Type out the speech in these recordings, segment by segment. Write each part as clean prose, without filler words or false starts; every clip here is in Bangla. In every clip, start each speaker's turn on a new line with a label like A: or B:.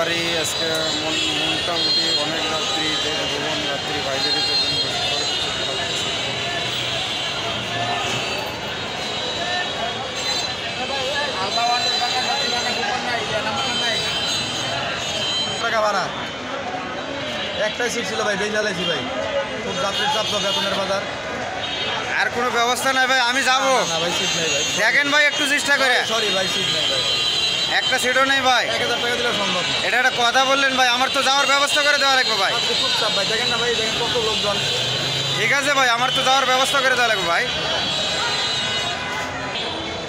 A: পারি আজকে মোটামুটি অনেক রাত্রি ভ্রমণ রাত্রি বাইরে
B: টাকা ভাড়া একটাই সিট ছিল ভাই, বেজালাইছি ভাই, খুব যাত্রীর চাপ তো বেতনের বাজার।
A: আর কোনো ব্যবস্থা নাই ভাই, আমি যাবো
B: না ভাই, সিট নেই ভাই,
A: দেখেন ভাই একটু চেষ্টা করে।
B: সরি ভাই, সিট নেই ভাই,
A: একটা সিটও নেই ভাই।
B: 1000 টাকা দিলে সম্ভব না।
A: এটা একটা কথা বললেন ভাই, আমার তো যাওয়ার ব্যবস্থা করে দেওয়া লাগবে ভাই।
B: আপনি খুব চাপ ভাই, দেখেন না ভাই, দেখেন কত লোকজন।
A: ঠিক আছে ভাই, আমার তো যাওয়ার ব্যবস্থা করে দেওয়া লাগবে ভাই।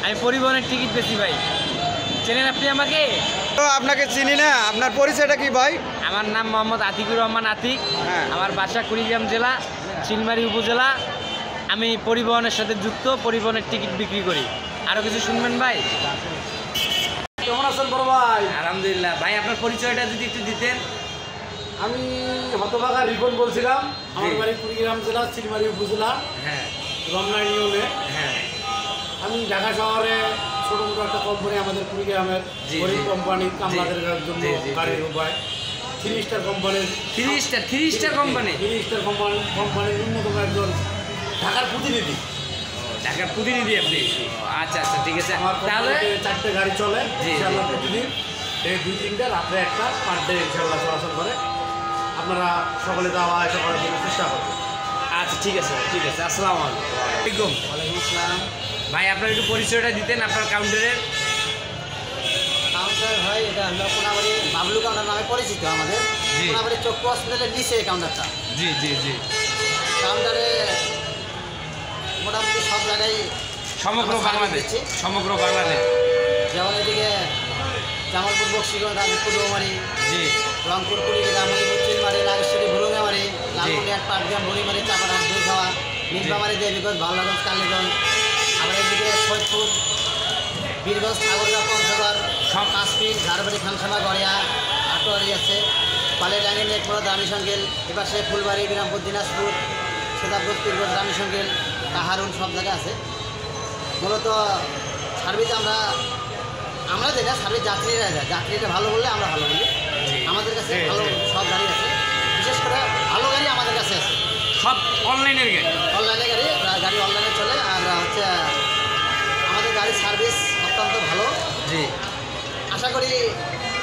C: আমি পরিবহনের টিকিট পেয়েছি ভাই, চেনেন আপনি আমাকে?
A: তো আপনাকে চিনি না, আপনার পরিচয়টা কি ভাই?
C: আমার নাম মোহাম্মদ আতিকুর রহমান আতিক।
A: হ্যাঁ।
C: আমার বাসা কুড়িগ্রাম জেলা, চিলমারি উপজেলা। আমি পরিবহনের সাথে যুক্ত, পরিবহনের টিকিট বিক্রি করি। আরও কিছু শুনবেন ভাই?
B: কেমন আছেন বড় ভাই?
C: আলহামদুলিল্লাহ। ভাই আপনার পরিচয়টা যদি একটু দিতেন।
B: আমি হতভাগা রিপন বলছিলাম, আমার বাড়ি কুড়িগ্রাম জেলা চিলমারি উপজেলা
C: হ্যাঁ
B: রমনা ইউনিয়নে।
C: হ্যাঁ
B: আমি ঢাকা শহরে ছোট মোটো একটা কোম্পানি, আমাদের কুড়িগ্রামের
C: জি,
B: গরিব
C: জি।
B: কোম্পানি, কামলাদের জন্য
C: জি, জি, জি।
B: গাড়ির উপায় 3 স্টার কোম্পানির,
C: 3 স্টার কোম্পানি।
B: 3 স্টার কোম্পানির অন্যতম একজন ঢাকার প্রতিনিধি।
C: ঢাকার প্রতিনিধি আপনি? আচ্ছা আচ্ছা, ঠিক আছে।
B: আমার
C: তাহলে
B: কোম্পানিতে 4টে গাড়ি চলে
C: জি,
B: ইনশাআল্লাহ
C: জি।
B: প্রতিদিন, এই 2-3টা রাত্রে একটা, পার ডে ইনশাআল্লাহ চলাচল করে। আপনারা সকলে যাওয়া আসা করার জন্য চেষ্টা করবেন।
C: আচ্ছা ঠিক আছে, ঠিক আছে। আসসালামু আলাইকুম।
B: ওয়ালাইকুম আসসালাম।
C: ভাই আপনার একটু পরিচয়টা দিতেন আপনার কাউন্টারের।
D: কাউন্টার ভাই, এটা হলো কোনাবাড়ি বাবলু কাউন্টার নামে পরিচিত আমাদের।
C: জি।
D: কোনাবাড়ি চক্ষু হসপিটালের নিচে এই কাউন্টারটা।
C: জি জি জি।
D: কাউন্টারে মোটামুটি সব জায়গায়
C: সমগ্র
D: আমরা
C: বাংলাদেশ,
D: দিচ্ছি।
C: সমগ্র বাংলাদেশ।
D: যেমন এদিকে জামালপুর, বক্সিগঞ্জ, রাজপুর, ডোমারি,
C: জি
D: রংপুর, কুড়িগ্রাম, মণিপুর, চিলমারি, নাগেশ্বরী, ভুরুঙ্গামারি, লালমনিরহাট, পাটগ্রাম, বুড়িমারি, চাপাড়াহাট, দুধখাওয়া, নীলফামারী, দেবীগঞ্জ, ভাওলাগঞ্জ, কালীগঞ্জ। আবার এদিকে সৈয়দপুর, বীরগঞ্জ, ঠাকুরগাঁও, পঞ্চগড়,
C: সব।
D: কাশ্মীর, ঝাড়বাড়ি, খানসামা, গড়িয়া, আটোয়ারি আছে, পালেডাঙ্গি, নেকমোড়া, রানীশঙ্গেল, এপাশে ফুলবাড়ি, বিরামপুর, দিনাজপুর, সেতাবগঞ্জ, পীরগঞ্জ, রানীশঙ্গেল, কাহারুল, সব জায়গায় আছে। মূলত সার্ভিস আমরা যেটা সার্ভিস যাত্রীরা যায়, যাত্রীরা ভালো বললে আমরা ভালো বলি। আমাদের কাছে
C: জি,
D: ভালো
C: জি।
D: সব গাড়ি আছে, বিশেষ করে ভালো গাড়ি আমাদের কাছে আছে।
C: সব অনলাইনের গাড়ি।
D: অনলাইনে গাড়ি অনলাইনে চলে। আর হচ্ছে আমাদের গাড়ির সার্ভিস অত্যন্ত ভালো।
C: জি
D: আশা করি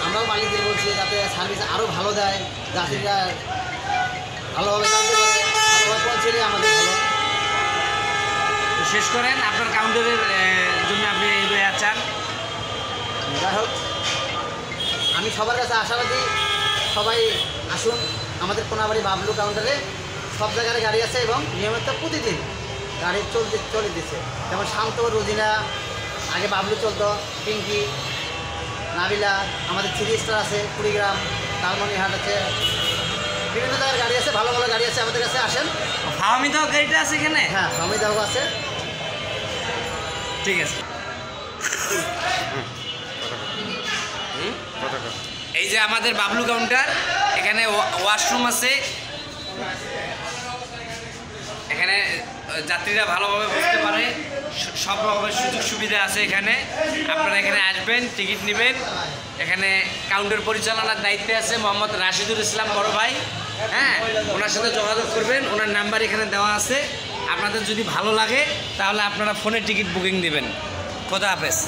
D: আমরাও মালিকদের বলছি যাতে সার্ভিস আরও ভালো দেয়, যাত্রীরা ভালোভাবে জানতে পারে, ভালোভাবে পৌঁছলে আমাদের ভালো।
C: তো শেষ করেন আপনার কাউন্টারের জন্য আপনি এই চান।
D: যাই হোক, আমি সবার কাছে আশাবাদী, সবাই আসুন আমাদের কোনাবাড়ি বাবলু কাউন্টারে। সব জায়গায় গাড়ি আছে এবং নিয়মিত প্রতিদিন গাড়ি চলে দিচ্ছে। যেমন শান্ত, রোজিনা, আগে বাবলু চলতো, পিঙ্কি, নাবিলা, আমাদের 3 স্টার আছে কুড়িগ্রাম, লালমনিরহাট আছে, বিভিন্ন জায়গার গাড়ি আছে, ভালো ভালো গাড়ি আছে, আমাদের কাছে আসেন।
C: ফাহমিদাও গাড়িটা আছে এখানে?
D: হ্যাঁ, সমিদাও আছে।
C: ঠিক আছে। এই যে আমাদের বাবলু কাউন্টার, এখানে ওয়াশরুম আছে, এখানে যাত্রীরা ভালোভাবে বসতে পারে, সব রকমের সুযোগ সুবিধা আছে এখানে। আপনারা এখানে আসবেন, টিকিট নেবেন। এখানে কাউন্টার পরিচালনার দায়িত্বে আছে মোহাম্মদ রাশিদুল ইসলাম বড় ভাই। হ্যাঁ, ওনার সাথে যোগাযোগ করবেন, ওনার নাম্বার এখানে দেওয়া আছে। আপনাদের যদি ভালো লাগে তাহলে আপনারা ফোনে টিকিট বুকিং দেবেন। খোদা হাফেজ।